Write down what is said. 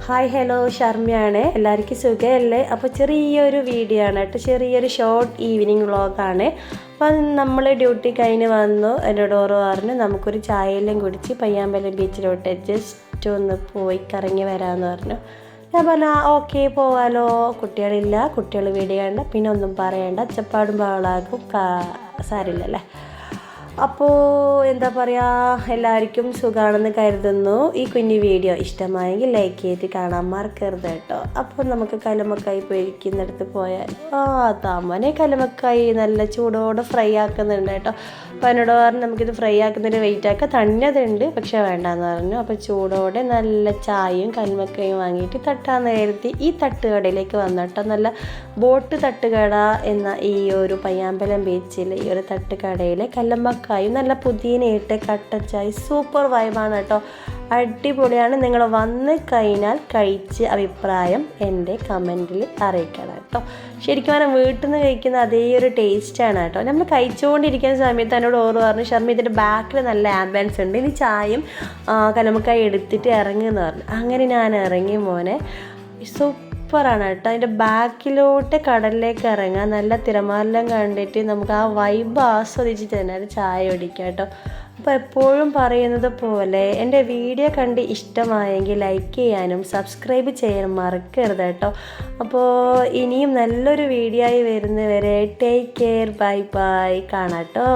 Hi hello ഷർമ്മിയാണ്. എല്ലാവർക്കും സുഖമല്ലേ? അപ്പോൾ ചെറിയൊരു വീഡിയോ ആണ് കേട്ടോ, ചെറിയൊരു ഷോർട്ട് ഈവനിങ് വ്ളോഗാണ്. അപ്പം നമ്മൾ ഡ്യൂട്ടി കഴിഞ്ഞ് വന്നു. എന്നോട് ഓറ് പറഞ്ഞു നമുക്കൊരു ചായയെല്ലാം കുടിച്ച് പയ്യാമ്പലം ബീച്ചിലോട്ട് ജസ്റ്റ് ഒന്ന് പോയി കറങ്ങി വരാമെന്ന് പറഞ്ഞു. ഞാൻ പറഞ്ഞു ഓക്കെ പോവാലോ, കുട്ടികളില്ല, കുട്ടികൾ വീഡിയോ കണ്ട പിന്നെ ഒന്നും പറയണ്ട, ഒച്ചപ്പാടും ബഹളാക്കും സാരില്ലല്ലേ. അപ്പോൾ എന്താ പറയുക, എല്ലാവർക്കും സുഖമാണെന്ന് കരുതുന്നു. ഈ കുഞ്ഞു വീഡിയോ ഇഷ്ടമായെങ്കിൽ ലൈക്ക് ചെയ്തിട്ട് കാണാൻ മറക്കരുത് കേട്ടോ. അപ്പോൾ നമുക്ക് കല്ലുമ്മക്കായി പൊരിക്കുന്നിടത്ത് പോയാൽ തമ്മനെ കല്ലുമ്മക്കായി നല്ല ചൂടോടെ ഫ്രൈ ആക്കുന്നുണ്ട് കേട്ടോ. അപ്പോൾ എന്നോട് പറഞ്ഞു നമുക്കിത് ഫ്രൈ ആക്കുന്നതിന് വെയിറ്റ് ആക്കുക, തണ്ണതുണ്ട് പക്ഷെ വേണ്ടാന്ന് പറഞ്ഞു. അപ്പോൾ ചൂടോടെ നല്ല ചായയും കല്ലുമ്മക്കായും വാങ്ങിയിട്ട് തട്ടാൻ നേരത്തി ഈ തട്ടുകടയിലേക്ക് വന്നു കേട്ടോ. നല്ല ബോട്ട് തട്ടുകട എന്ന ഈ ഒരു പയ്യാമ്പലം ബീച്ചിൽ ഈ ഒരു തട്ടുകടയിലെ കല്ലുമ്മക്കായും നല്ല പുതിയനയിട്ട് കട്ടച്ചായി സൂപ്പർ വൈബാണ് കേട്ടോ, അടിപൊളിയാണ്. നിങ്ങൾ വന്ന് കഴിഞ്ഞാൽ കഴിച്ച് അഭിപ്രായം എൻ്റെ കമൻറ്റിൽ അറിയിക്കണം കേട്ടോ. ശരിക്കും പറഞ്ഞാൽ വീട്ടിൽ നിന്ന് കഴിക്കുന്ന അതേ ഒരു ടേസ്റ്റാണ് കേട്ടോ. നമ്മൾ കഴിച്ചുകൊണ്ടിരിക്കുന്ന സമയത്ത് എന്നോട് ഓറ് പറഞ്ഞു ഷർമ്മി ഇതിൻ്റെ ബാക്കിൽ നല്ല ആംബിയൻസ് ഉണ്ട്, ഇനി ചായയും കല്ലുമ്മക്കായി എടുത്തിട്ട് ഇറങ്ങുമെന്ന് പറഞ്ഞു. അങ്ങനെ ഞാൻ ഇറങ്ങി മോനെ, സൂപ്പറാണ് കേട്ടോ. അതിൻ്റെ ബാക്കിലോട്ട് കടലിലേക്ക് ഇറങ്ങാൻ നല്ല തിരമാലെല്ലാം കണ്ടിട്ട് നമുക്ക് ആ വൈബ് ആസ്വദിച്ചിട്ട് തന്നെ ഒരു ചായ കുടിക്കാം കേട്ടോ. അപ്പോൾ എപ്പോഴും പറയുന്നത് പോലെ എൻ്റെ വീഡിയോ കണ്ട് ഇഷ്ടമായെങ്കിൽ ലൈക്ക് ചെയ്യാനും സബ്സ്ക്രൈബ് ചെയ്യാനും മറക്കരുത് കേട്ടോ. അപ്പോൾ ഇനിയും നല്ലൊരു വീഡിയോ ആയി വരുന്നവരെ ടേക്ക് കെയർ, ബൈ ബൈ, കാണാം കേട്ടോ.